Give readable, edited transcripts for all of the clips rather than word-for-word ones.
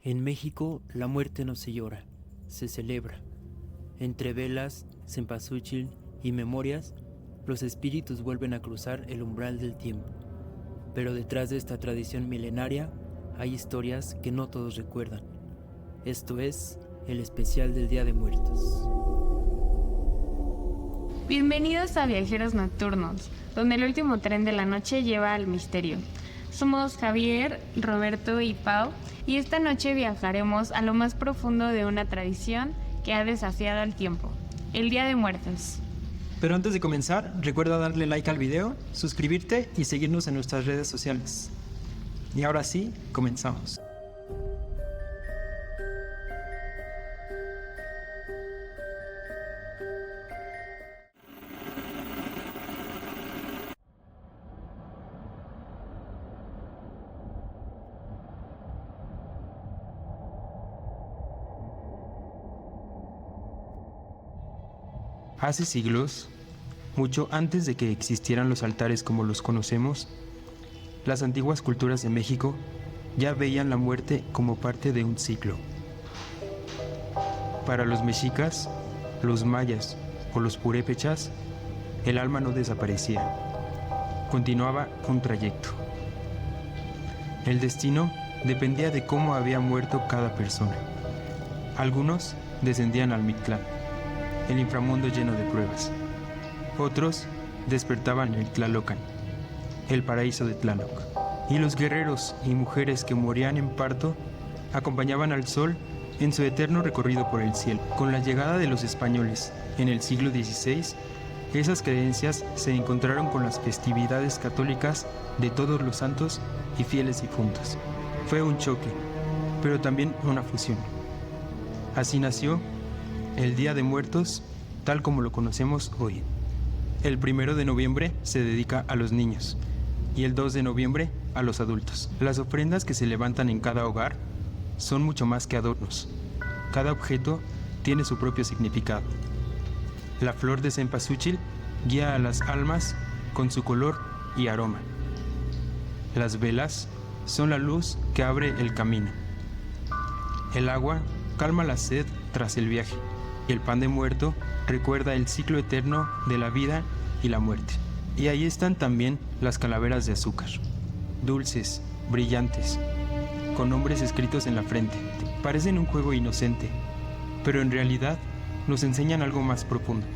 En México, la muerte no se llora, se celebra. Entre velas, cempasúchil y memorias, los espíritus vuelven a cruzar el umbral del tiempo. Pero detrás de esta tradición milenaria hay historias que no todos recuerdan. Esto es el especial del Día de Muertos. Bienvenidos a Viajeros Nocturnos, donde el último tren de la noche lleva al misterio. Somos Javier, Roberto y Pau, y esta noche viajaremos a lo más profundo de una tradición que ha desafiado al tiempo, el Día de Muertos. Pero antes de comenzar, recuerda darle like al video, suscribirte y seguirnos en nuestras redes sociales. Y ahora sí, comenzamos. Hace siglos, mucho antes de que existieran los altares como los conocemos, las antiguas culturas de México ya veían la muerte como parte de un ciclo. Para los mexicas, los mayas o los purépechas, el alma no desaparecía, continuaba un trayecto. El destino dependía de cómo había muerto cada persona. Algunos descendían al Mictlán, el inframundo lleno de pruebas. Otros despertaban en el Tlalocan, el paraíso de Tlaloc. Y los guerreros y mujeres que morían en parto acompañaban al sol en su eterno recorrido por el cielo. Con la llegada de los españoles en el siglo XVI, esas creencias se encontraron con las festividades católicas de todos los santos y fieles difuntos. Fue un choque, pero también una fusión. Así nació el Día de Muertos, tal como lo conocemos hoy. El 1 de noviembre se dedica a los niños y el 2 de noviembre a los adultos. Las ofrendas que se levantan en cada hogar son mucho más que adornos. Cada objeto tiene su propio significado. La flor de cempasúchil guía a las almas con su color y aroma. Las velas son la luz que abre el camino. El agua calma la sed tras el viaje. Y el pan de muerto recuerda el ciclo eterno de la vida y la muerte. Y ahí están también las calaveras de azúcar, dulces, brillantes, con nombres escritos en la frente. Parecen un juego inocente, pero en realidad nos enseñan algo más profundo,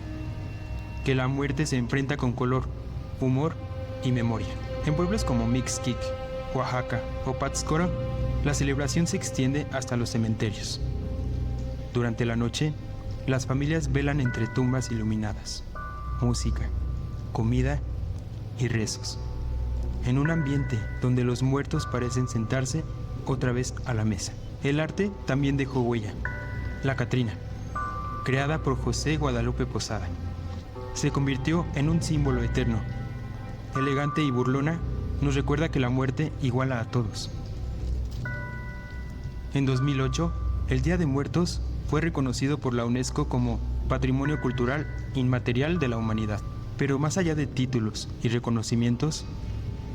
que la muerte se enfrenta con color, humor y memoria. En pueblos como Mixquic, Oaxaca o Pátzcuaro, la celebración se extiende hasta los cementerios. Durante la noche, las familias velan entre tumbas iluminadas, música, comida y rezos, en un ambiente donde los muertos parecen sentarse otra vez a la mesa. El arte también dejó huella. La Catrina, creada por José Guadalupe Posada, se convirtió en un símbolo eterno. Elegante y burlona, nos recuerda que la muerte iguala a todos. En 2008, el Día de Muertos fue reconocido por la UNESCO como Patrimonio Cultural Inmaterial de la Humanidad. Pero más allá de títulos y reconocimientos,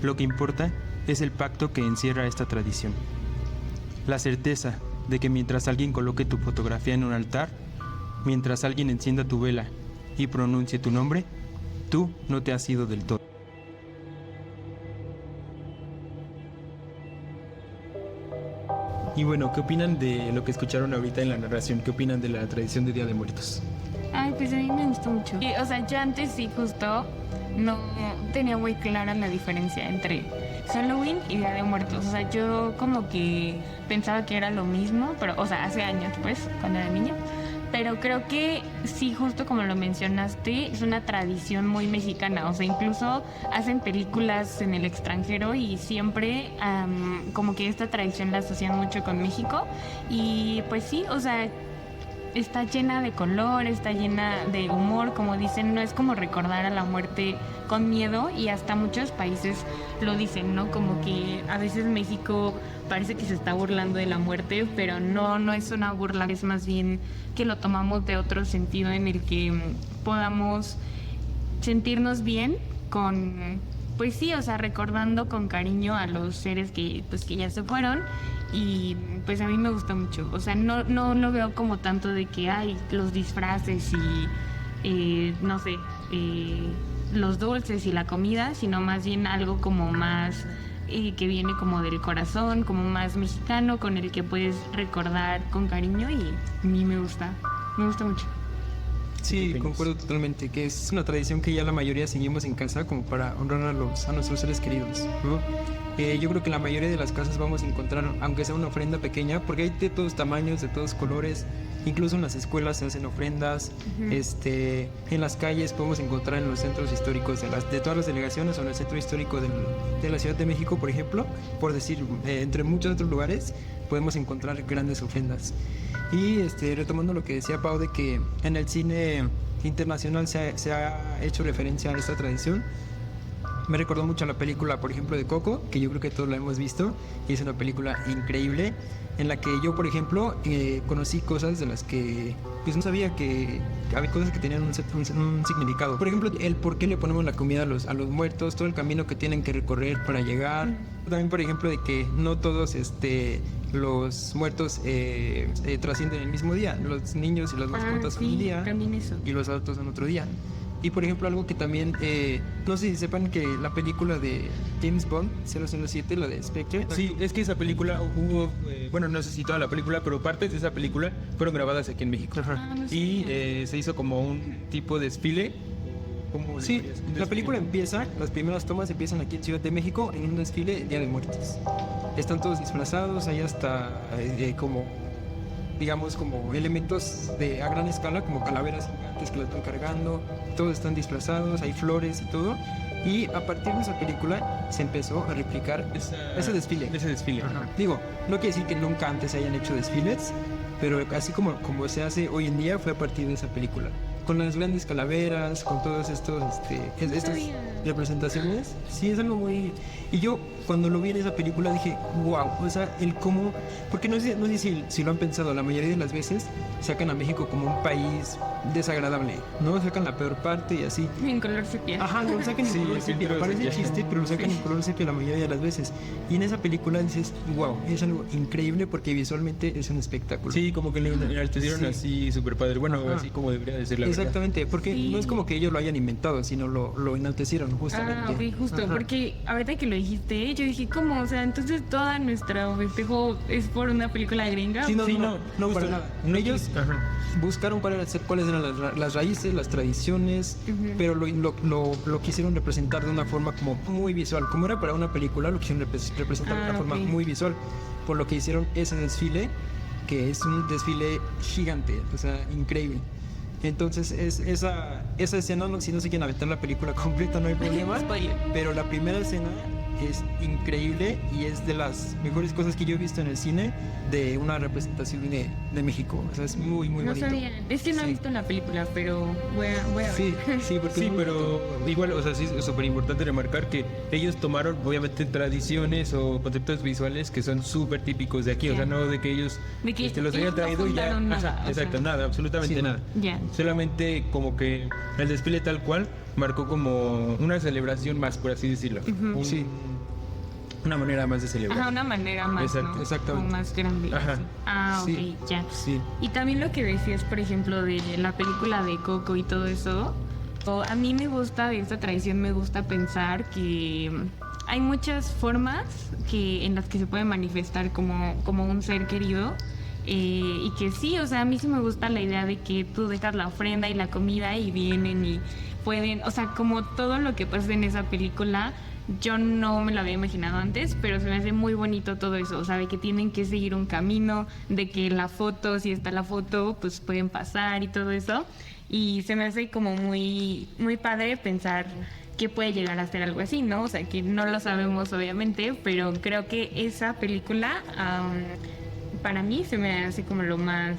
lo que importa es el pacto que encierra esta tradición. La certeza de que mientras alguien coloque tu fotografía en un altar, mientras alguien encienda tu vela y pronuncie tu nombre, tú no te has ido del todo. Y bueno, ¿qué opinan de lo que escucharon ahorita en la narración? ¿Qué opinan de la tradición de Día de Muertos? Ay, pues a mí me gustó mucho. Yo antes sí justo no tenía muy clara la diferencia entre Halloween y Día de Muertos. O sea, yo como que pensaba que era lo mismo, pero, o sea, hace años pues, cuando era niña. Pero creo que sí, justo como lo mencionaste, es una tradición muy mexicana. O sea, incluso hacen películas en el extranjero y siempre como que esta tradición la asocian mucho con México. Y pues sí, o sea, está llena de color, está llena de humor, como dicen, no es como recordar a la muerte con miedo, y hasta muchos países lo dicen, ¿no? Como que a veces México parece que se está burlando de la muerte, pero no es una burla, es más bien que lo tomamos de otro sentido en el que podamos sentirnos bien con pues sí, o sea, recordando con cariño a los seres que pues que ya se fueron. Y pues a mí me gusta mucho. O sea, no lo veo como tanto de que hay los disfraces y no sé, los dulces y la comida, sino más bien algo como más que viene como del corazón, como más mexicano, con el que puedes recordar con cariño, y a mí me gusta mucho. Sí, concuerdo totalmente, que es una tradición que ya la mayoría seguimos en casa como para honrar a nuestros seres queridos, ¿no? Yo creo que en la mayoría de las casas vamos a encontrar, aunque sea una ofrenda pequeña, porque hay de todos tamaños, de todos colores, incluso en las escuelas se hacen ofrendas, en las calles podemos encontrar en los centros históricos de todas las delegaciones, o en el centro histórico de la Ciudad de México, por ejemplo, por decir, entre muchos otros lugares, podemos encontrar grandes ofrendas. Y retomando lo que decía Pau, de que en el cine internacional se ha hecho referencia a esta tradición, me recordó mucho a la película, por ejemplo, de Coco, que yo creo que todos la hemos visto, y es una película increíble, en la que yo, por ejemplo, conocí cosas de las que pues no sabía que había cosas que tenían un significado. Por ejemplo, el por qué le ponemos la comida a los muertos, todo el camino que tienen que recorrer para llegar. También, por ejemplo, de que no todos los muertos trascienden el mismo día. Los niños y las mascotas son un día, y los adultos son otro día. Y por ejemplo, algo que también, no sé si sepan que la película de James Bond 007, la de Spectre. Sí, es que esa película hubo, bueno, no sé si toda la película, pero partes de esa película fueron grabadas aquí en México. Y se hizo como un tipo de desfile. Sí, la película empieza, las primeras tomas empiezan aquí en Ciudad de México en un desfile Día de Muertos. Están todos disfrazados, hay hasta como, digamos, como elementos a gran escala, como calaveras gigantes que las van cargando, todos están disfrazados, hay flores y todo. Y a partir de esa película se empezó a replicar ese desfile. Digo, no quiere decir que nunca antes se hayan hecho desfiles, pero así como se hace hoy en día fue a partir de esa película. Con las grandes calaveras, con todos estas representaciones. Sí, es algo muy... Y yo cuando lo vi en esa película dije, wow, o sea, el cómo... Porque no sé si lo han pensado, la mayoría de las veces sacan a México como un país desagradable, ¿no? Sacan la peor parte y así. En color sepia. Ajá, lo sacan en color sepia. Parece chiste, pero lo sacan en color sepia la mayoría de las veces. Y en esa película dices, wow, es algo increíble porque visualmente es un espectáculo. Sí, como que le enaltecieron así súper padre. Bueno, así como debería de ser la verdad. Exactamente, porque no es como que ellos lo hayan inventado, sino lo enaltecieron justamente. Ah, ok, justo, porque ahorita que lo dijiste, yo dije, ¿cómo? O sea, entonces toda nuestra festejo es por una película gringa. Sí, no para nada. Ellos buscaron cuáles eran las raíces, las tradiciones, pero lo quisieron representar de una forma como muy visual. Como era para una película, lo quisieron representar de una forma muy visual. Por lo que hicieron ese desfile, que es un desfile gigante, o sea, increíble. Entonces esa escena, si no se quieren aventar la película completa no hay problema, pero la primera escena es increíble y es de las mejores cosas que yo he visto en el cine de una representación de México. O sea, es muy bonito. No sabía, es que no he visto la película, pero voy a ver. Sí, pero igual, o sea, sí es súper importante remarcar que ellos tomaron obviamente tradiciones o conceptos visuales que son súper típicos de aquí, o sea, no de que ellos los hayan traído y ya. Nada, exacto, nada, absolutamente nada. Solamente como que el desfile tal cual marcó como una celebración más, por así decirlo. Una manera más de celebrar. Ajá, una manera más, ¿no? Exactamente. Como más grande. Ajá. Ah, ok, ya. Sí. Y también lo que decías, por ejemplo, de la película de Coco y todo eso, a mí me gusta de esta tradición, me gusta pensar que hay muchas formas en las que se puede manifestar como un ser querido. Y que sí, o sea, a mí sí me gusta la idea de que tú dejas la ofrenda y la comida y vienen y pueden, o sea, como todo lo que pasa en esa película, yo no me lo había imaginado antes, pero se me hace muy bonito todo eso, o sea, de que tienen que seguir un camino, de que la foto, si está la foto, pues pueden pasar y todo eso, y se me hace como muy padre pensar que puede llegar a ser algo así, ¿no? O sea, que no lo sabemos obviamente, pero creo que esa película para mí se me hace como lo más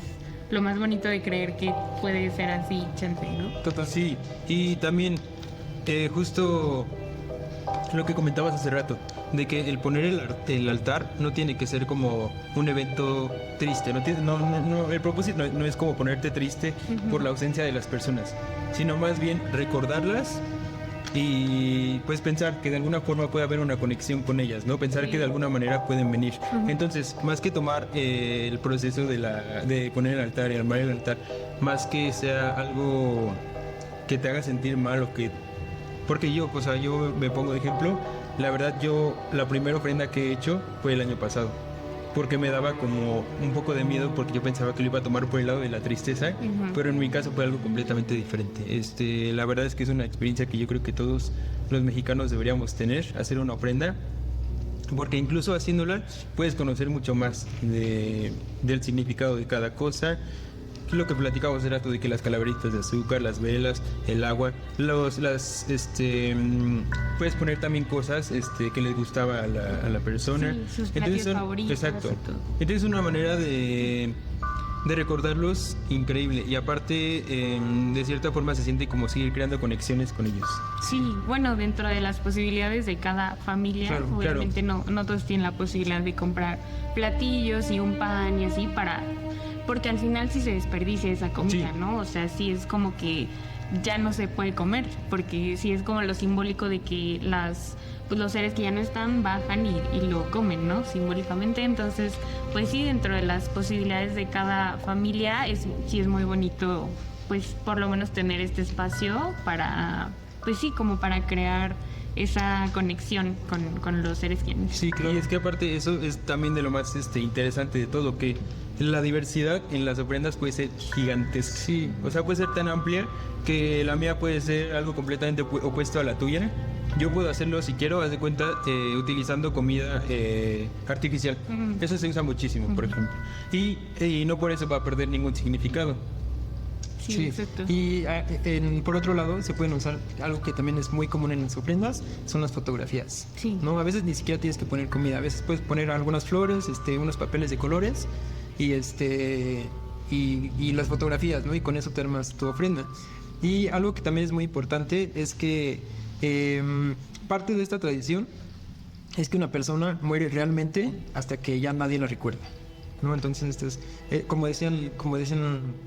bonito de creer que puede ser así, chance, ¿no? Total, sí. Y también, justo lo que comentabas hace rato, de que el poner el altar no tiene que ser como un evento triste. El propósito no es como ponerte triste por la ausencia de las personas, sino más bien recordarlas y pues pensar que de alguna forma puede haber una conexión con ellas, ¿no? Pensar que de alguna manera pueden venir. Entonces, más que tomar el proceso de poner el altar y armar el altar, más que sea algo que te haga sentir mal o que... Porque yo me pongo de ejemplo, la verdad la primera ofrenda que he hecho fue el año pasado. Porque me daba como un poco de miedo porque yo pensaba que lo iba a tomar por el lado de la tristeza, pero en mi caso fue algo completamente diferente. La verdad es que es una experiencia que yo creo que todos los mexicanos deberíamos tener, hacer una ofrenda, porque incluso haciéndola puedes conocer mucho más del significado de cada cosa. Lo que platicamos era todo de que las calaveritas de azúcar, las velas, el agua, puedes poner también cosas que les gustaba a la persona. Sí, sus platillos favoritos. Exacto. Entonces es una manera de recordarlos increíble y aparte de cierta forma se siente como seguir creando conexiones con ellos. Sí, bueno, dentro de las posibilidades de cada familia, Claro, obviamente no todos tienen la posibilidad de comprar platillos y un pan y así porque al final sí se desperdicia esa comida, Sí. ¿no? O sea, sí es como que ya no se puede comer, porque sí es como lo simbólico de que los seres que ya no están bajan y lo comen, ¿no? Simbólicamente. Entonces, pues sí, dentro de las posibilidades de cada familia, sí es muy bonito, pues por lo menos tener este espacio para, pues sí, como para crear esa conexión con los seres queridos. Sí, claro. Y es que aparte eso es también de lo más interesante de todo, que la diversidad en las ofrendas puede ser gigantesca. Sí. O sea, puede ser tan amplia que la mía puede ser algo completamente opuesto a la tuya. Yo puedo hacerlo si quiero, haz de cuenta, utilizando comida artificial. Eso se usa muchísimo, por ejemplo. Y no por eso va a perder ningún significado. Sí, exacto. Y por otro lado, se pueden usar algo que también es muy común en las ofrendas, son las fotografías. Sí. ¿No? A veces ni siquiera tienes que poner comida, a veces puedes poner algunas flores, unos papeles de colores y las fotografías, ¿no? Y con eso te armas tu ofrenda. Y algo que también es muy importante es que parte de esta tradición es que una persona muere realmente hasta que ya nadie la recuerda, ¿no? Entonces, como decían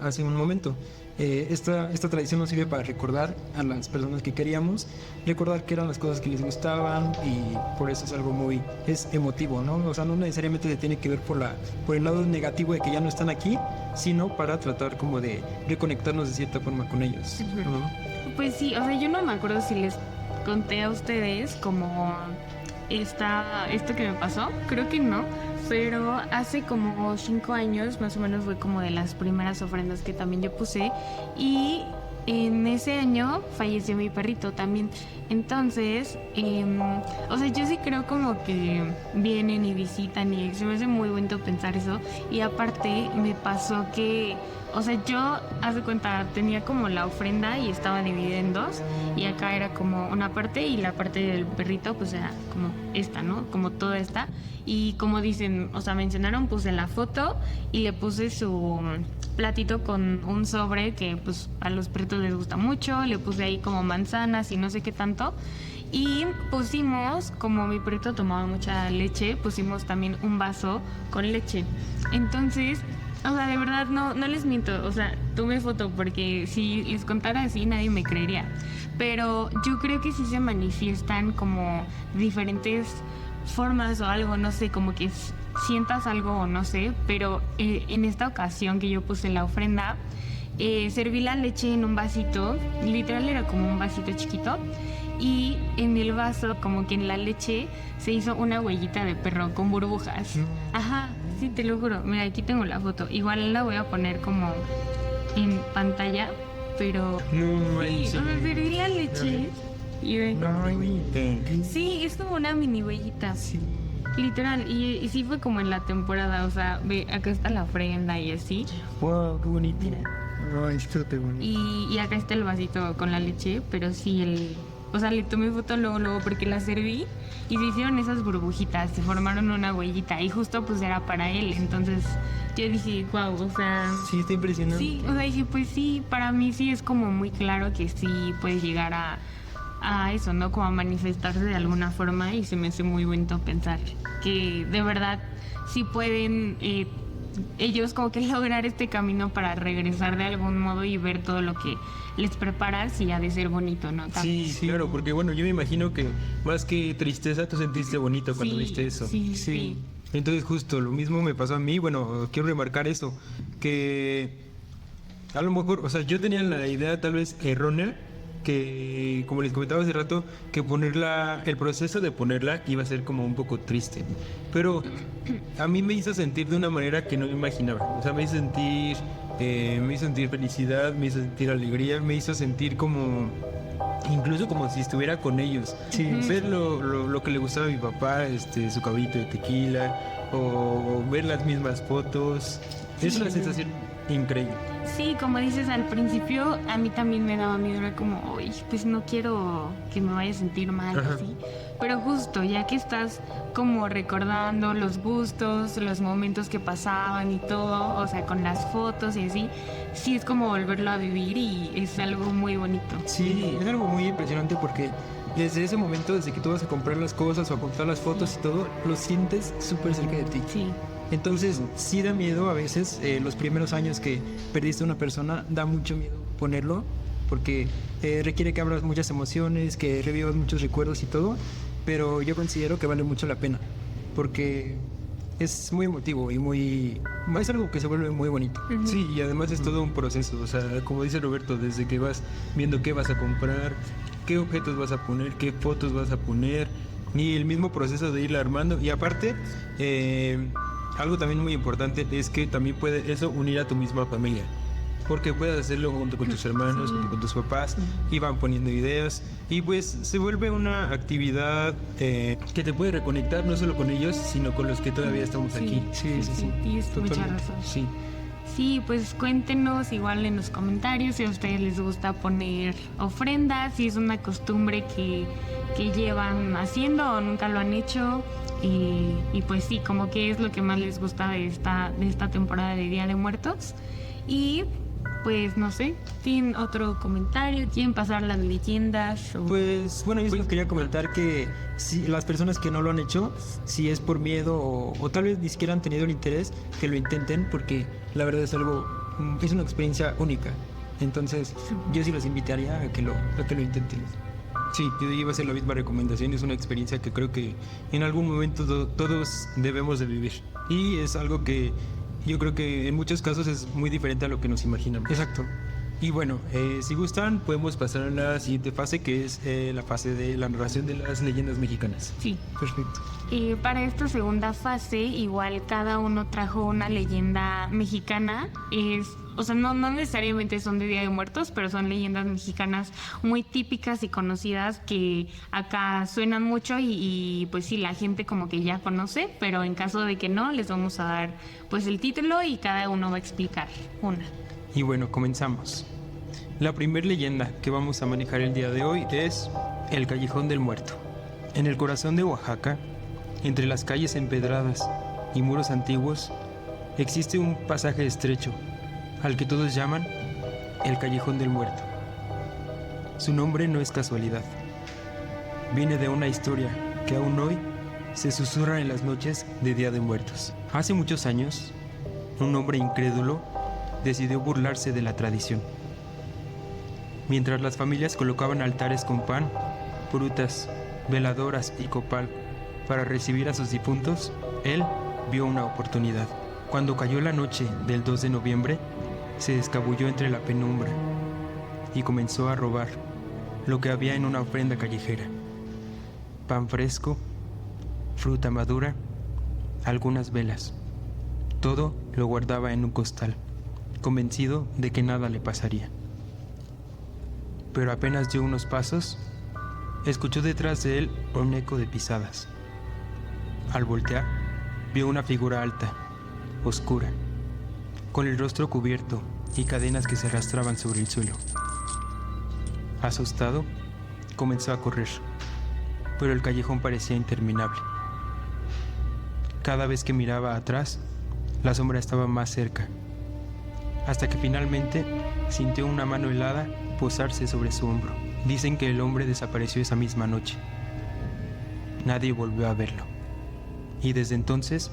hace un momento, esta tradición nos sirve para recordar a las personas que queríamos, recordar qué eran las cosas que les gustaban y por eso es algo es emotivo, ¿no? O sea, no necesariamente se tiene que ver por el lado negativo de que ya no están aquí, sino para tratar como de reconectarnos de cierta forma con ellos, ¿no? Pues sí, o sea, yo no me acuerdo si les conté a ustedes como esto que me pasó, creo que no, pero hace como 5 años más o menos fue como de las primeras ofrendas que también yo puse y en ese año falleció mi perrito también. Entonces, o sea, yo sí creo como que vienen y visitan y se me hace muy bonito pensar eso. Y aparte me pasó que, o sea, yo, haz de cuenta, tenía como la ofrenda y estaba dividida en dos. Y acá era como una parte y la parte del perrito pues era como esta, ¿no? Como toda esta. Y como dicen, o sea, mencionaron, puse la foto y le puse su platito con un sobre que pues a los perritos les gusta mucho. Le puse ahí como manzanas y no sé qué tanto. Y pusimos, como mi perrito tomaba mucha leche, pusimos también un vaso con leche. Entonces, o sea, de verdad no les miento, o sea, tomé foto porque si les contara así nadie me creería. Pero yo creo que sí se manifiestan como diferentes formas o algo, no sé, como que sientas algo o no sé, pero en esta ocasión que yo puse la ofrenda, serví la leche en un vasito, literal era como un vasito chiquito, y en el vaso, como que en la leche, se hizo una huellita de perro con burbujas. Ajá, sí, te lo juro. Mira, aquí tengo la foto. Igual la voy a poner como en pantalla, pero... No, sí, o sea, serví la leche y ve. Sí, es como una mini huellita. Sí. Literal, y sí fue como en la temporada, o sea, ve, acá está la ofrenda y así. Wow, qué bonito. Mira. Ay, esto te bonito. Y acá está el vasito con la leche, pero sí o sea, le tomé foto luego porque la serví y se hicieron esas burbujitas, se formaron una huellita y justo pues era para él, entonces yo dije, wow, o sea... Sí, está impresionante. Sí, o sea, dije, pues sí, para mí sí es como muy claro que sí puede llegar a eso, ¿no? Como a manifestarse de alguna forma y se me hace muy bonito pensar que de verdad sí pueden ellos como que lograr este camino para regresar de algún modo y ver todo lo que les preparas y ha de ser bonito, ¿no? Sí, claro, porque bueno, yo me imagino que más que tristeza tú sentiste bonito cuando Sí, viste eso. sí. Entonces justo lo mismo me pasó a mí. Bueno, quiero remarcar eso, que a lo mejor, o sea, yo tenía la idea tal vez errónea, que como les comentaba hace rato, que el proceso de ponerla iba a ser como un poco triste, pero a mí me hizo sentir de una manera que no me imaginaba. O sea, me hizo sentir felicidad, me hizo sentir alegría, me hizo sentir como incluso como si estuviera con ellos. Ver lo que le gustaba a mi papá, su caballito de tequila, o ver las mismas fotos. Es una sensación increíble. Sí, como dices al principio, a mí también me daba miedo, era como, uy, pues no quiero que me vaya a sentir mal, así. Pero justo, ya que estás como recordando los gustos, los momentos que pasaban y todo, o sea, con las fotos y así, sí es como volverlo a vivir y es algo muy bonito. Sí, es algo muy impresionante porque desde ese momento, desde que tú vas a comprar las cosas o a comprar las fotos y todo, lo sientes súper cerca de ti. Sí. Entonces, sí da miedo a veces, los primeros años que perdiste a una persona, da mucho miedo ponerlo, porque requiere que abras muchas emociones, que revivas muchos recuerdos y todo, pero yo considero que vale mucho la pena, porque es muy emotivo y es algo que se vuelve muy bonito. Sí, y además es todo un proceso, o sea, como dice Roberto, desde que vas viendo qué vas a comprar, qué objetos vas a poner, qué fotos vas a poner, y el mismo proceso de irla armando, y aparte, algo también muy importante es que también puede eso unir a tu misma familia, porque puedes hacerlo junto con tus hermanos, junto con tus papás, y van poniendo ideas, y pues se vuelve una actividad que te puede reconectar no solo con ellos, sino con los que todavía estamos aquí. Tienes mucha razón. Sí. Sí, pues cuéntenos igual en los comentarios si a ustedes les gusta poner ofrendas, si es una costumbre que llevan haciendo o nunca lo han hecho. Y pues sí, como que es lo que más les gusta de esta temporada de Día de Muertos. Y pues no sé, ¿tienen otro comentario? ¿Quieren pasar las leyendas? Pues bueno, yo solo quería comentar que si las personas que no lo han hecho, si es por miedo o tal vez ni siquiera han tenido el interés, que lo intenten, porque la verdad es una experiencia única. Entonces yo sí los invitaría a que lo intenten. Sí, yo iba a hacer la misma recomendación, es una experiencia que creo que en algún momento todos debemos de vivir, y es algo que yo creo que en muchos casos es muy diferente a lo que nos imaginamos. Exacto. Y bueno, si gustan podemos pasar a la siguiente fase, que es la fase de la narración de las leyendas mexicanas. Sí. Perfecto. Y para esta segunda fase, igual cada uno trajo una leyenda mexicana. O sea, no necesariamente son de Día de Muertos, pero son leyendas mexicanas muy típicas y conocidas que acá suenan mucho y pues sí, la gente como que ya conoce, pero en caso de que no, les vamos a dar pues el título y cada uno va a explicar una. Y bueno, comenzamos. La primera leyenda que vamos a manejar el día de hoy es el Callejón del Muerto. En el corazón de Oaxaca, entre las calles empedradas y muros antiguos, existe un pasaje estrecho, al que todos llaman el Callejón del Muerto. Su nombre no es casualidad. Viene de una historia que aún hoy se susurra en las noches de Día de Muertos. Hace muchos años, un hombre incrédulo decidió burlarse de la tradición. Mientras las familias colocaban altares con pan, frutas, veladoras y copal para recibir a sus difuntos, él vio una oportunidad. Cuando cayó la noche del 2 de noviembre, se escabulló entre la penumbra y comenzó a robar lo que había en una ofrenda callejera: pan fresco, fruta madura, algunas velas. Todo lo guardaba en un costal, convencido de que nada le pasaría. Pero apenas dio unos pasos, escuchó detrás de él un eco de pisadas. Al voltear, vio una figura alta, oscura, con el rostro cubierto y cadenas que se arrastraban sobre el suelo. Asustado, comenzó a correr, pero el callejón parecía interminable. Cada vez que miraba atrás, la sombra estaba más cerca, hasta que finalmente sintió una mano helada posarse sobre su hombro. Dicen que el hombre desapareció esa misma noche. Nadie volvió a verlo, y desde entonces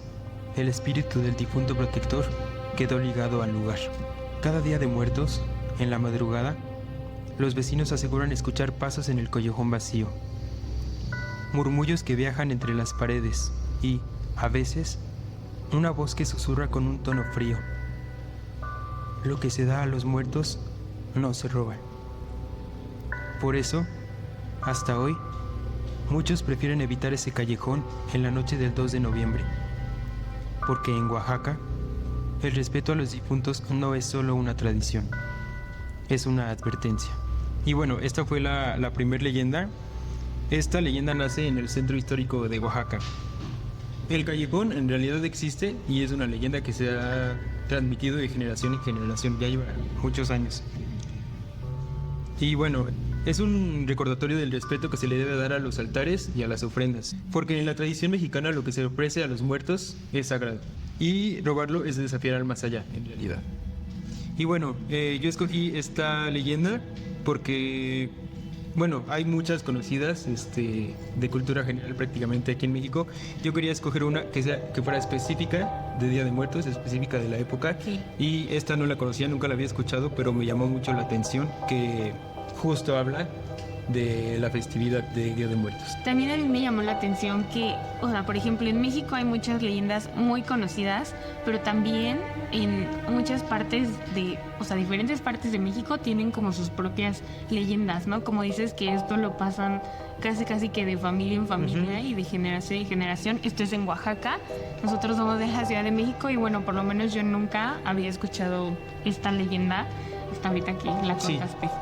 el espíritu del difunto protector quedó ligado al lugar. Cada día de muertos, en la madrugada, los vecinos aseguran escuchar pasos en el callejón vacío, murmullos que viajan entre las paredes y, a veces, una voz que susurra con un tono frío: lo que se da a los muertos no se roba. Por eso, hasta hoy, muchos prefieren evitar ese callejón en la noche del 2 de noviembre, porque en Oaxaca, el respeto a los difuntos no es solo una tradición, es una advertencia. Y bueno, esta fue la primera leyenda. Esta leyenda nace en el centro histórico de Oaxaca. El callejón en realidad existe y es una leyenda que se ha transmitido de generación en generación, ya lleva muchos años. Y bueno, es un recordatorio del respeto que se le debe dar a los altares y a las ofrendas, porque en la tradición mexicana lo que se ofrece a los muertos es sagrado y robarlo es desafiar al más allá, en realidad. Y bueno, yo escogí esta leyenda porque, bueno, hay muchas conocidas de cultura general prácticamente aquí en México. Yo quería escoger una que fuera específica de Día de Muertos, específica de la época. Sí. Y esta no la conocía, nunca la había escuchado, pero me llamó mucho la atención que justo habla de la festividad de Día de Muertos. También a mí me llamó la atención que, o sea, por ejemplo, en México hay muchas leyendas muy conocidas, pero también en muchas partes diferentes partes de México tienen como sus propias leyendas, ¿no? Como dices que esto lo pasan casi que de familia en familia y de generación en generación. Esto es en Oaxaca, nosotros somos de la Ciudad de México y bueno, por lo menos yo nunca había escuchado esta leyenda hasta ahorita que la contaste. Sí.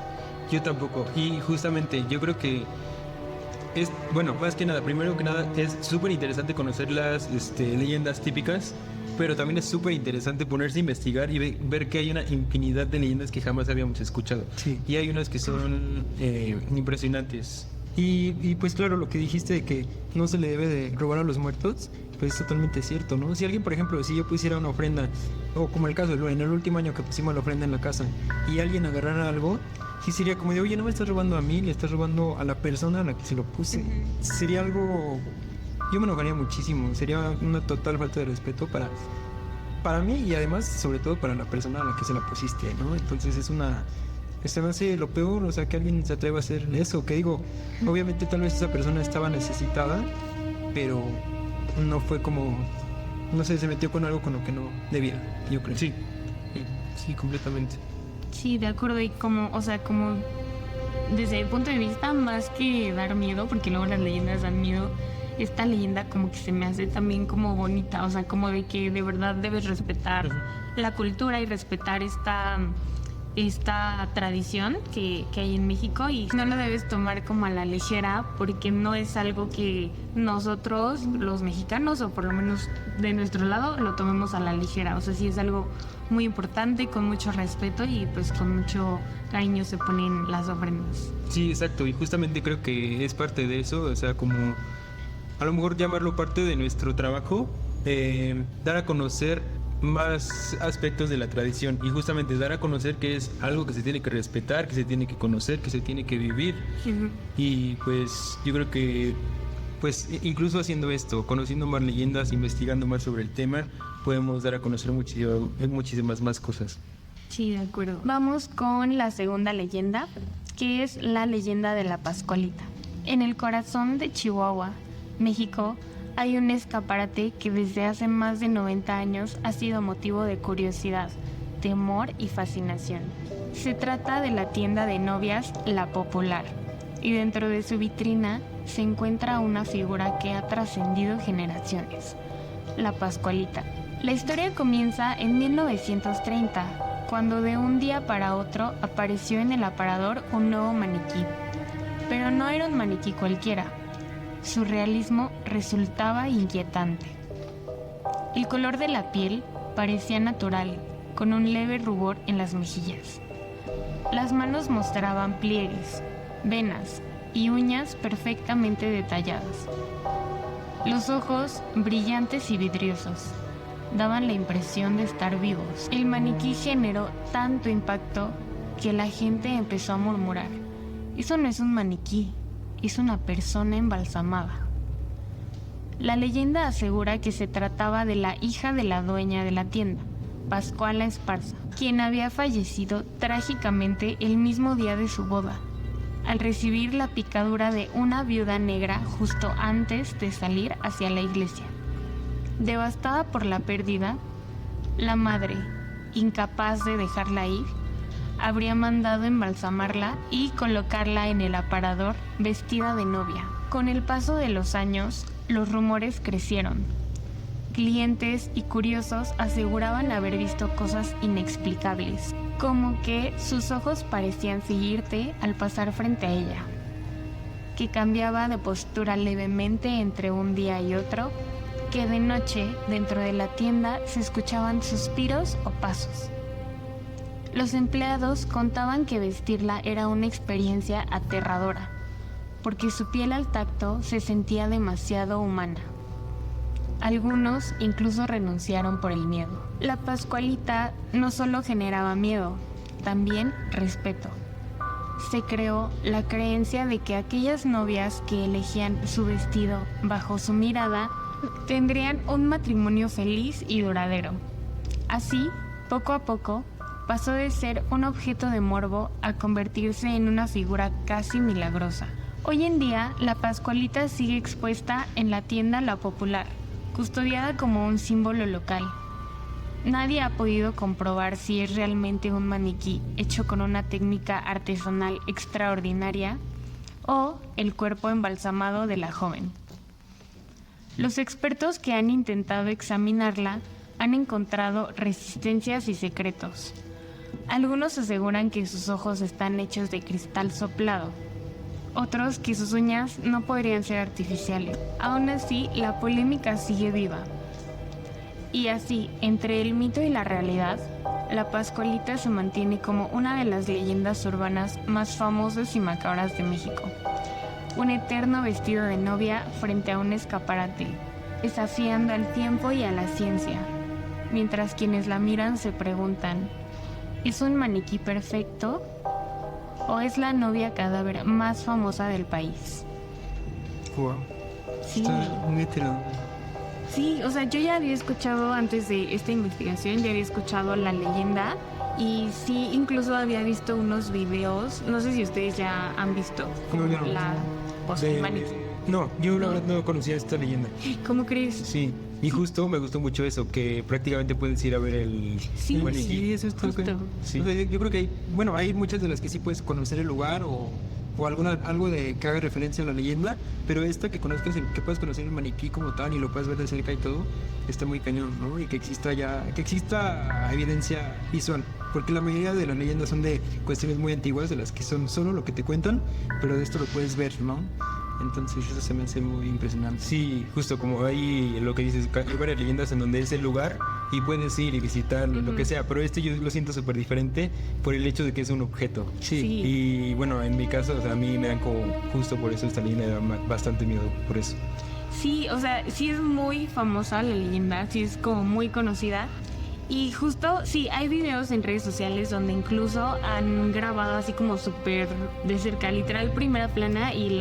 Yo tampoco, y justamente yo creo que es, bueno, más que nada, primero que nada, es súper interesante conocer las leyendas típicas, pero también es súper interesante ponerse a investigar y ver que hay una infinidad de leyendas que jamás habíamos escuchado. Sí. Y hay unas que son impresionantes. Y pues claro, lo que dijiste de que no se le debe de robar a los muertos, pues es totalmente cierto, ¿no? Si alguien, por ejemplo, si yo pusiera una ofrenda, o como el caso, en el último año que pusimos la ofrenda en la casa, y alguien agarrara algo, sí sería como de, oye, no me estás robando a mí, le estás robando a la persona a la que se lo puse. Sería algo... Yo me enojaría muchísimo, sería una total falta de respeto para mí y además, sobre todo, para la persona a la que se la pusiste, ¿no? Entonces se me hace lo peor, o sea, que alguien se atreva a hacer eso, que digo, obviamente tal vez esa persona estaba necesitada, pero no fue como, no sé, se metió con algo con lo que no debía, yo creo. Sí, completamente. Sí, de acuerdo, y como desde el punto de vista más que dar miedo, porque luego las leyendas dan miedo, esta leyenda como que se me hace también como bonita, o sea, como de que de verdad debes respetar la cultura y respetar esta tradición que hay en México y no lo debes tomar como a la ligera porque no es algo que nosotros, los mexicanos, o por lo menos de nuestro lado, lo tomemos a la ligera. O sea, sí es algo muy importante, con mucho respeto y pues con mucho cariño se ponen las ofrendas. Sí, exacto, y justamente creo que es parte de eso, o sea, como a lo mejor llamarlo parte de nuestro trabajo, dar a conocer más aspectos de la tradición y justamente dar a conocer que es algo que se tiene que respetar, que se tiene que conocer, que se tiene que vivir. Y pues yo creo que pues incluso haciendo esto, conociendo más leyendas, investigando más sobre el tema, podemos dar a conocer muchísimas más cosas. Sí, de acuerdo. Vamos con la segunda leyenda, que es la leyenda de la Pascualita. En el corazón de Chihuahua, México, hay un escaparate que desde hace más de 90 años ha sido motivo de curiosidad, temor y fascinación. Se trata de la tienda de novias La Popular, y dentro de su vitrina se encuentra una figura que ha trascendido generaciones, la Pascualita. La historia comienza en 1930, cuando de un día para otro apareció en el aparador un nuevo maniquí. Pero no era un maniquí cualquiera. Su realismo resultaba inquietante. El color de la piel parecía natural, con un leve rubor en las mejillas. Las manos mostraban pliegues, venas y uñas perfectamente detalladas. Los ojos, brillantes y vidriosos, daban la impresión de estar vivos. El maniquí generó tanto impacto que la gente empezó a murmurar: eso no es un maniquí, es una persona embalsamada. La leyenda asegura que se trataba de la hija de la dueña de la tienda, Pascuala Esparza, quien había fallecido trágicamente el mismo día de su boda, al recibir la picadura de una viuda negra justo antes de salir hacia la iglesia. Devastada por la pérdida, la madre, incapaz de dejarla ir, habría mandado embalsamarla y colocarla en el aparador vestida de novia. Con el paso de los años, los rumores crecieron. Clientes y curiosos aseguraban haber visto cosas inexplicables, como que sus ojos parecían seguirte al pasar frente a ella, que cambiaba de postura levemente entre un día y otro, que de noche dentro de la tienda se escuchaban suspiros o pasos. Los empleados contaban que vestirla era una experiencia aterradora, porque su piel al tacto se sentía demasiado humana. Algunos incluso renunciaron por el miedo. La Pascualita no solo generaba miedo, también respeto. Se creó la creencia de que aquellas novias que elegían su vestido bajo su mirada tendrían un matrimonio feliz y duradero. Así, poco a poco, pasó de ser un objeto de morbo a convertirse en una figura casi milagrosa. Hoy en día, la Pascualita sigue expuesta en la tienda La Popular, custodiada como un símbolo local. Nadie ha podido comprobar si es realmente un maniquí hecho con una técnica artesanal extraordinaria o el cuerpo embalsamado de la joven. Los expertos que han intentado examinarla han encontrado resistencias y secretos. Algunos aseguran que sus ojos están hechos de cristal soplado, otros que sus uñas no podrían ser artificiales. Aún así, la polémica sigue viva. Y así, entre el mito y la realidad, la Pascualita se mantiene como una de las leyendas urbanas más famosas y macabras de México. Un eterno vestido de novia frente a un escaparate, desafiando al tiempo y a la ciencia, mientras quienes la miran se preguntan, ¿es un maniquí perfecto o es la novia cadáver más famosa del país? Wow. Sí. Está muy hetero. Sí, o sea, yo ya había escuchado antes de esta investigación, ya había escuchado la leyenda y sí, incluso había visto unos videos, no sé si ustedes ya han visto No, yo no. la maniquí. No, yo la verdad no conocía esta leyenda. ¿Cómo crees? Sí, y justo me gustó mucho eso, que prácticamente puedes ir a ver el Sí, maniquí. sí, Eso está justo. Sí. O sea, yo creo que hay muchas de las que sí puedes conocer el lugar o algo de que haga referencia a la leyenda, pero esta que conozcas, que puedas conocer el maniquí como tal y lo puedas ver de cerca y todo, está muy cañón, ¿no? Y que exista evidencia visual, porque la mayoría de las leyendas son de cuestiones muy antiguas, de las que son solo lo que te cuentan, pero de esto lo puedes ver, ¿no? Entonces eso se me hace muy impresionante. Sí, justo como hay lo que dices, hay varias leyendas en donde es el lugar y puedes ir y visitarlo, lo que sea, pero yo lo siento súper diferente por el hecho de que es un objeto. Sí. Y bueno, en mi caso, o sea, a mí me dan como, justo por eso esta leyenda da bastante miedo, por eso. Sí, o sea, sí es muy famosa la leyenda, sí es como muy conocida. Y justo, sí, hay videos en redes sociales donde incluso han grabado así como súper de cerca, literal primera plana y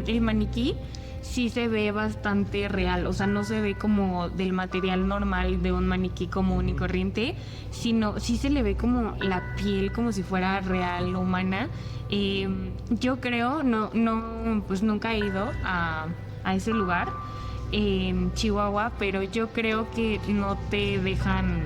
el maniquí sí se ve bastante real, o sea, no se ve como del material normal de un maniquí común y corriente, sino sí se le ve como la piel como si fuera real, humana. Yo creo, pues nunca he ido a ese lugar en Chihuahua, pero yo creo que no te dejan,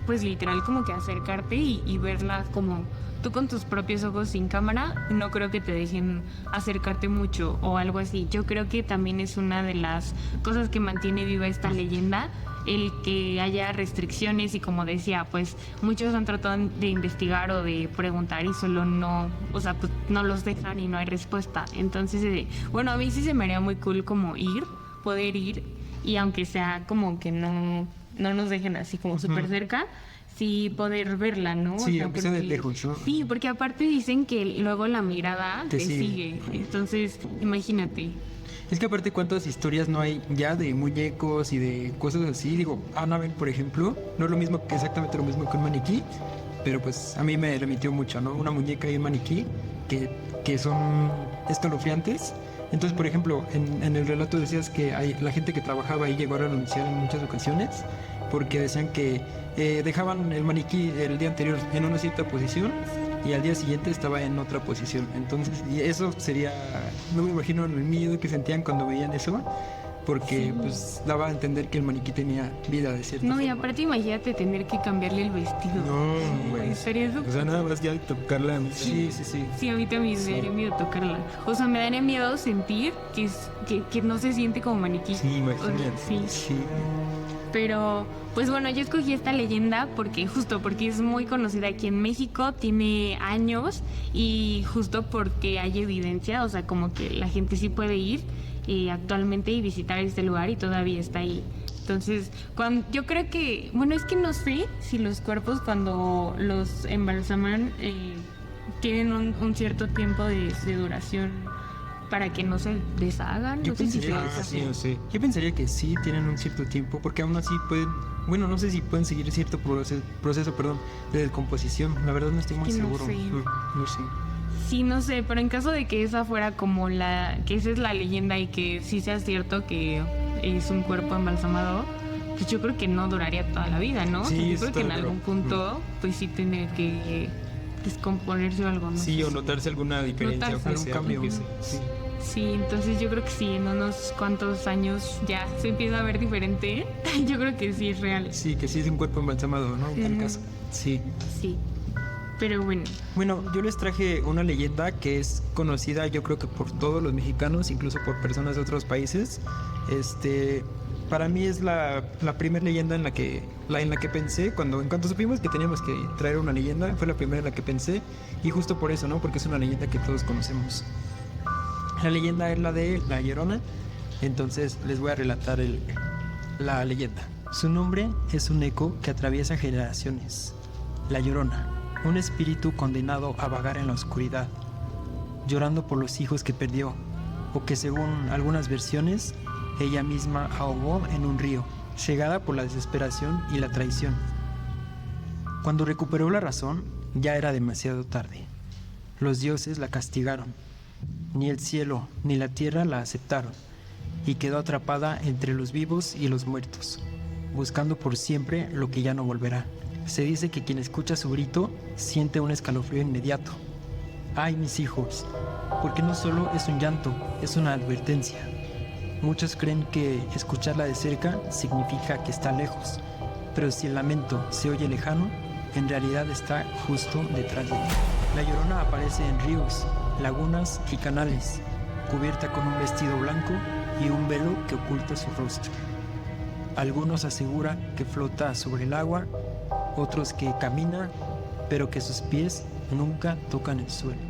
pues literal como que acercarte y verla como tú con tus propios ojos sin cámara. No creo que te dejen acercarte mucho o algo así. Yo creo que también es una de las cosas que mantiene viva esta leyenda, el que haya restricciones y, como decía, pues muchos han tratado de investigar o de preguntar y solo no, o sea, pues no los dejan y no hay respuesta. Entonces, bueno, a mí sí se me haría muy cool como poder ir y aunque sea como que no nos dejen así como súper cerca, sí poder verla, ¿no? Sí, o sea, aunque sea de lejos, ¿no? Sí, porque aparte dicen que luego la mirada te sigue. Entonces, imagínate. Es que aparte, ¿cuántas historias no hay ya de muñecos y de cosas así? Digo, Annabelle, por ejemplo, no es lo mismo, que exactamente lo mismo que un maniquí, pero pues a mí me remitió mucho, ¿no? Una muñeca y un maniquí que son escalofriantes. Entonces, por ejemplo, en el relato decías que la gente que trabajaba ahí llegó a renunciar en muchas ocasiones porque decían que dejaban el maniquí el día anterior en una cierta posición y al día siguiente estaba en otra posición. Entonces, y eso sería, no me imagino el miedo que sentían cuando veían eso, porque pues daba a entender que el maniquí tenía vida de cierta No, forma. y aparte imagínate tener que cambiarle el vestido. No, güey. ¿En serio eso? O sea, nada más ya de tocarla. Sí, sí, sí. Sí, a mí también me daría miedo tocarla. O sea, me daría miedo sentir que no se siente como maniquí. Sí, imagínate. Sí. Sí. Pero, pues bueno, yo escogí esta leyenda porque es muy conocida aquí en México, tiene años y justo porque hay evidencia, o sea, como que la gente sí puede ir actualmente y visitar este lugar y todavía está ahí. Entonces, yo creo que, bueno, es que no sé si los cuerpos cuando los embalsaman tienen un cierto tiempo de duración para que no se deshagan. Yo No sé si pensaría sea Ah, así. sí, no sé. Yo pensaría que sí tienen un cierto tiempo, porque aún así pueden, bueno, no sé si pueden seguir cierto proceso, de descomposición. La verdad no estoy muy Que no seguro. sé. No sé. Sí, no sé, pero en caso de que esa fuera como que esa es la leyenda y que sí sea cierto que es un cuerpo embalsamado, pues yo creo que no duraría toda la vida, ¿no? Sí, O sea, yo eso creo que en está algún raro. punto, pues sí tiene que descomponerse o algo, ¿no? Sí, o notarse alguna diferencia. Notarse. o que Algún sea, cambio. que sí. Sí. Sí, entonces yo creo que sí, en unos cuantos años ya se empieza a ver diferente. Yo creo que sí es real. Sí, que sí es un cuerpo embalsamado, ¿no? En tal Ujú. caso. Sí. Sí. Pero bueno, Bueno, yo les traje una leyenda que es conocida, yo creo que por todos los mexicanos, incluso por personas de otros países. Para mí es la primera leyenda en la que pensé en cuanto supimos que teníamos que traer una leyenda, fue la primera en la que pensé, y justo por eso, ¿no? Porque es una leyenda que todos conocemos. La leyenda es la de La Llorona, entonces les voy a relatar la leyenda. Su nombre es un eco que atraviesa generaciones. La Llorona, un espíritu condenado a vagar en la oscuridad, llorando por los hijos que perdió, o que según algunas versiones, ella misma ahogó en un río, cegada por la desesperación y la traición. Cuando recuperó la razón, ya era demasiado tarde. Los dioses la castigaron. Ni el cielo ni la tierra la aceptaron, y quedó atrapada entre los vivos y los muertos, buscando por siempre lo que ya no volverá. Se dice que quien escucha su grito siente un escalofrío inmediato. ¡Ay, mis hijos! Porque no solo es un llanto, es una advertencia. Muchos creen que escucharla de cerca significa que está lejos, pero si el lamento se oye lejano, en realidad está justo detrás de ti. La Llorona aparece en ríos, lagunas y canales, cubierta con un vestido blanco y un velo que oculta su rostro. Algunos aseguran que flota sobre el agua, otros que camina, pero que sus pies nunca tocan el suelo.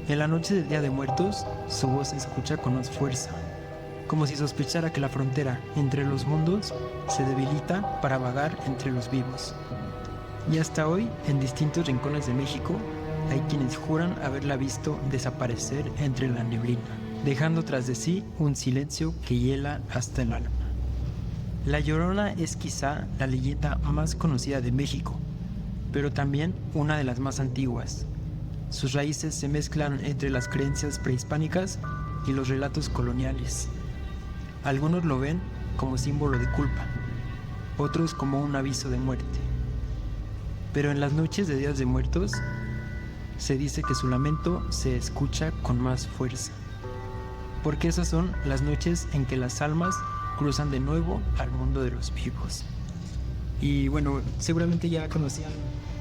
En la noche del Día de Muertos, su voz se escucha con más fuerza, como si sospechara que la frontera entre los mundos se debilita para vagar entre los vivos. Y hasta hoy, en distintos rincones de México, hay quienes juran haberla visto desaparecer entre la neblina, dejando tras de sí un silencio que hiela hasta el alma. La Llorona es quizá la leyenda más conocida de México, pero también una de las más antiguas. Sus raíces se mezclan entre las creencias prehispánicas y los relatos coloniales. Algunos lo ven como símbolo de culpa, otros como un aviso de muerte. Pero en las noches de Días de Muertos, se dice que su lamento se escucha con más fuerza, porque esas son las noches en que las almas cruzan de nuevo al mundo de los vivos. Y bueno, seguramente ya conocían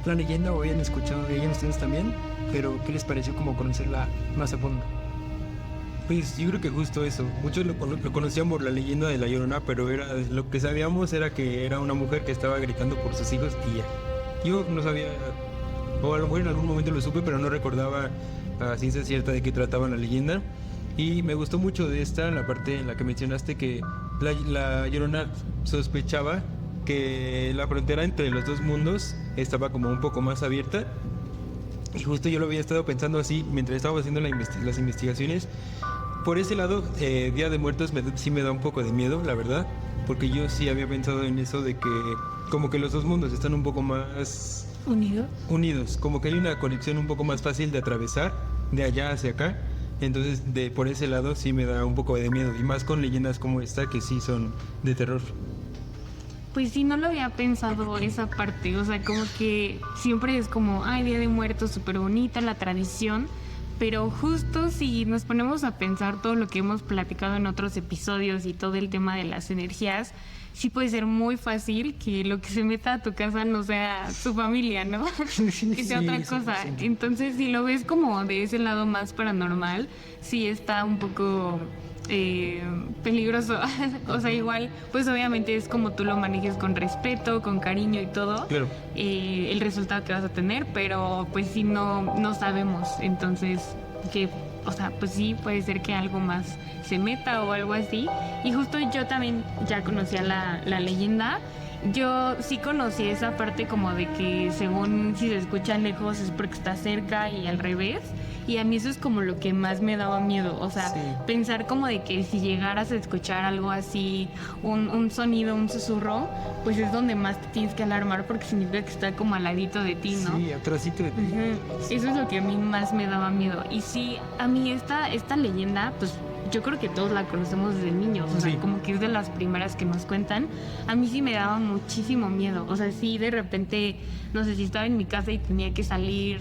la leyenda o habían escuchado de ella ustedes también, pero ¿qué les pareció como conocerla más a fondo? Pues yo creo que justo eso. Muchos lo conocían por la leyenda de La Llorona, pero lo que sabíamos era que era una mujer que estaba gritando por sus hijos y ya. Yo no sabía, o a lo mejor en algún momento lo supe, pero no recordaba a ciencia cierta de qué trataba la leyenda. Y me gustó mucho de esta, la parte en la que mencionaste que la Llorona sospechaba que la frontera entre los dos mundos estaba como un poco más abierta. Y justo yo lo había estado pensando así mientras estaba haciendo las investigaciones. Por ese lado, Día de Muertos sí me da un poco de miedo, la verdad, porque yo sí había pensado en eso de que como que los dos mundos están un poco más unido. unidos, como que hay una conexión un poco más fácil de atravesar de allá hacia acá, Entonces, por ese lado sí me da un poco de miedo. Y más con leyendas como esta, que sí son de terror. Pues sí, no lo había pensado esa parte, o sea, como que siempre es como, ay, Día de Muertos, súper bonita la tradición, pero justo si nos ponemos a pensar todo lo que hemos platicado en otros episodios y todo el tema de las energías, sí puede ser muy fácil que lo que se meta a tu casa no sea tu familia, ¿no? Que sea otra cosa. Entonces, si lo ves como de ese lado más paranormal, sí está un poco peligroso. O sea, igual, pues obviamente es como tú lo manejes con respeto, con cariño y todo, Claro. el resultado que vas a tener, pero pues si no sabemos, entonces que, o sea, pues sí puede ser que algo más se meta o algo así. Y justo yo también ya conocía la leyenda. Yo sí conocí esa parte como de que según si se escucha lejos es porque está cerca y al revés. Y a mí eso es como lo que más me daba miedo. O sea, Sí. pensar como de que si llegaras a escuchar algo así, un sonido, un susurro, pues es donde más te tienes que alarmar porque significa que está como al ladito de ti, ¿no? Sí, atrásito de ti. Ujú. Eso es lo que a mí más me daba miedo. Y sí, a mí esta leyenda, pues yo creo que todos la conocemos desde niños, o sea, Sí. como que es de las primeras que nos cuentan. A mí sí me daba muchísimo miedo, o sea, sí de repente, no sé si estaba en mi casa y tenía que salir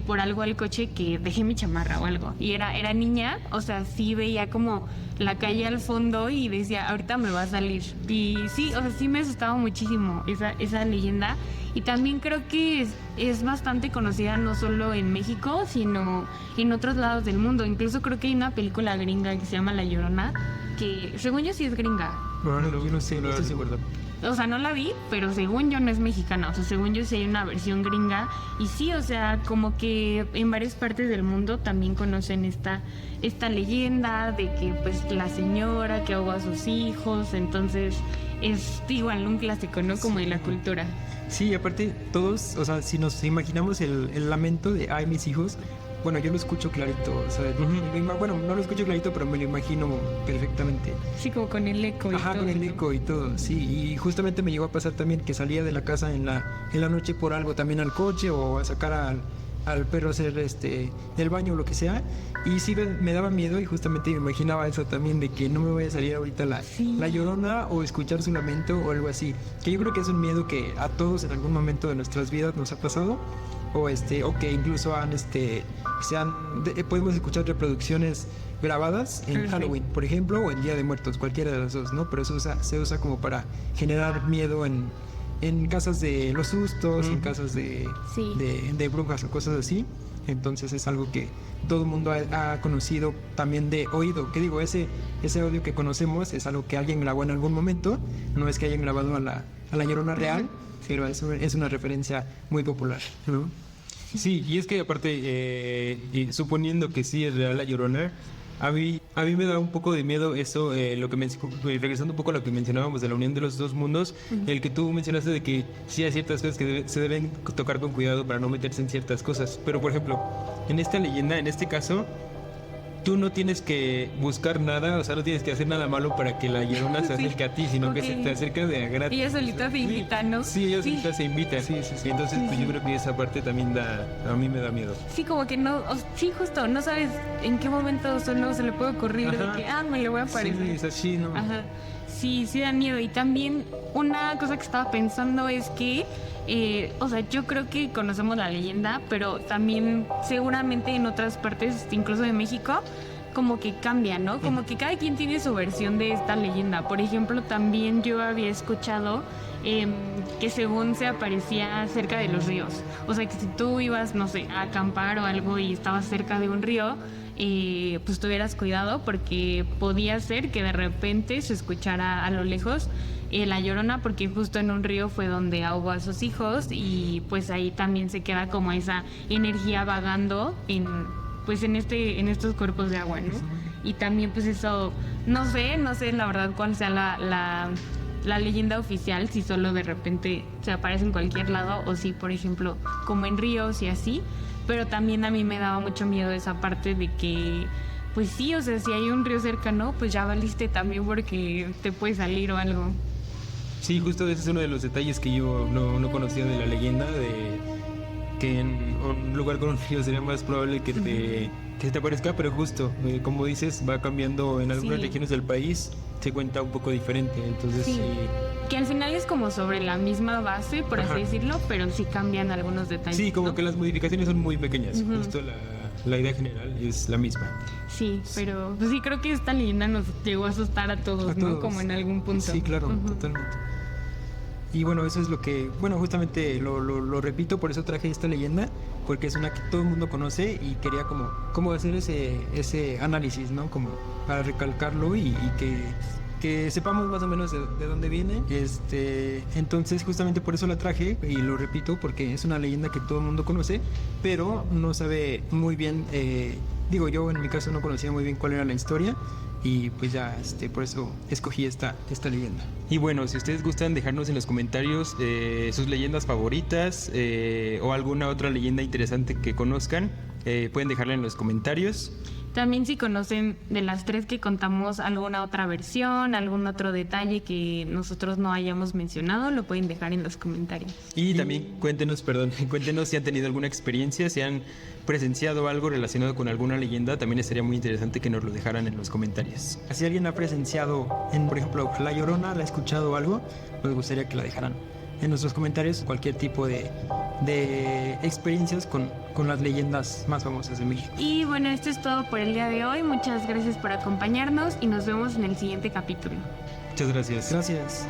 por algo al coche, que dejé mi chamarra o algo, y era niña, o sea, sí veía como la calle al fondo y decía, ahorita me va a salir. Y sí, o sea, sí me asustaba muchísimo esa leyenda. Y también creo que es bastante conocida no solo en México, sino en otros lados del mundo. Incluso creo que hay una película gringa que se llama La Llorona, que según yo sí es gringa. Bueno, yo no sé, no estoy seguro. O sea, no la vi, pero según yo no es mexicana. O sea, según yo sí hay una versión gringa. Y sí, o sea, como que en varias partes del mundo también conocen esta leyenda de que pues la señora que ahogó a sus hijos. Entonces es igual un clásico, ¿no? Como de la cultura. Sí, aparte todos, o sea, si nos imaginamos el lamento de ay, mis hijos, bueno, yo lo escucho clarito, o sea, bueno, no lo escucho clarito, pero me lo imagino perfectamente. Sí, como con el eco y Ajá, todo. con el eco y todo, sí, y justamente me llegó a pasar también que salía de la casa en la noche por algo también al coche o a sacar al perro a hacer el baño o lo que sea, y sí me daba miedo y justamente me imaginaba eso también de que no me vaya a salir ahorita la llorona o escuchar su lamento o algo así, que yo creo que es un miedo que a todos en algún momento de nuestras vidas nos ha pasado, o que incluso podemos escuchar reproducciones grabadas en Sí. Halloween, por ejemplo, o en Día de Muertos, cualquiera de las dos, ¿no? Pero eso se usa como para generar miedo en casas de los sustos, en casas de brujas o cosas así. Entonces es algo que todo el mundo ha conocido también de oído. ¿Qué digo? Ese audio que conocemos es algo que alguien grabó en algún momento. No es que hayan grabado a la Llorona real, pero es una referencia muy popular, ¿no? Sí, y es que aparte, y suponiendo que sí es real la Llorona, a mí me da un poco de miedo eso, regresando un poco a lo que mencionábamos de la unión de los dos mundos, el que tú mencionaste de que sí hay ciertas cosas que se deben tocar con cuidado para no meterse en ciertas cosas. Pero, por ejemplo, en esta leyenda, en este caso, tú no tienes que buscar nada, o sea, no tienes que hacer nada malo para que la Llorona se Sí, acerque a ti, sino que ok. se te acerca de a gratis. Ella solita se invita, ¿no? Sí, ella solita se invita. Sí. Entonces, pues yo creo que esa parte también a mí me da miedo. Sí, como que no, sí, justo, no sabes en qué momento solo se le puede ocurrir Ajá. de que, me le voy a aparecer. Sí, es así, ¿no? Ajá. Sí, sí da miedo. Y también una cosa que estaba pensando es que, o sea, yo creo que conocemos la leyenda, pero también seguramente en otras partes, incluso de México, como que cambia, ¿no? Como que cada quien tiene su versión de esta leyenda. Por ejemplo, también yo había escuchado que según se aparecía cerca de los ríos. O sea, que si tú ibas, no sé, a acampar o algo y estabas cerca de un río, pues tuvieras cuidado porque podía ser que de repente se escuchara a lo lejos la Llorona, porque justo en un río fue donde ahogó a sus hijos y pues ahí también se queda como esa energía vagando en estos cuerpos de agua, ¿no? Y también pues eso, no sé la verdad cuál sea la leyenda oficial, si solo de repente se aparece en cualquier lado o si por ejemplo como en ríos y así, pero también a mí me daba mucho miedo esa parte de que pues sí, o sea, si hay un río cercano pues ya valiste también porque te puede salir o algo. Sí, justo ese es uno de los detalles que yo no conocía de la leyenda, que en un lugar con un río sería más probable que te aparezca, pero justo, como dices, va cambiando en algunas Sí. regiones del país, se cuenta un poco diferente, entonces Sí. sí. Que al final es como sobre la misma base, por Ajá. así decirlo, pero sí cambian algunos detalles. Sí, como ¿no? que las modificaciones son muy pequeñas, Ujú. justo la idea general es la misma. Sí, pero pues sí creo que esta leyenda nos llegó a asustar a todos, A ¿no? todos. Como en algún punto. Sí, claro, Ujú. totalmente. Y bueno, eso es lo que, bueno, justamente lo repito, por eso traje esta leyenda, porque es una que todo el mundo conoce y quería como hacer ese análisis, ¿no? Como para recalcarlo y que sepamos más o menos de dónde viene. Entonces justamente por eso la traje y lo repito porque es una leyenda que todo el mundo conoce, pero no sabe muy bien, digo yo en mi caso no conocía muy bien cuál era la historia. Y pues ya, por eso escogí esta leyenda. Y bueno, si ustedes gustan dejarnos en los comentarios sus leyendas favoritas o alguna otra leyenda interesante que conozcan, pueden dejarla en los comentarios. También si conocen de las tres que contamos alguna otra versión, algún otro detalle que nosotros no hayamos mencionado, lo pueden dejar en los comentarios. Y también cuéntenos si han tenido alguna experiencia, si han presenciado algo relacionado con alguna leyenda, también estaría muy interesante que nos lo dejaran en los comentarios. Si alguien ha presenciado, por ejemplo, La Llorona, la ha escuchado algo, nos gustaría que la dejaran en nuestros comentarios cualquier tipo de experiencias con las leyendas más famosas de México. Y bueno, esto es todo por el día de hoy. Muchas gracias por acompañarnos y nos vemos en el siguiente capítulo. Muchas gracias. Gracias.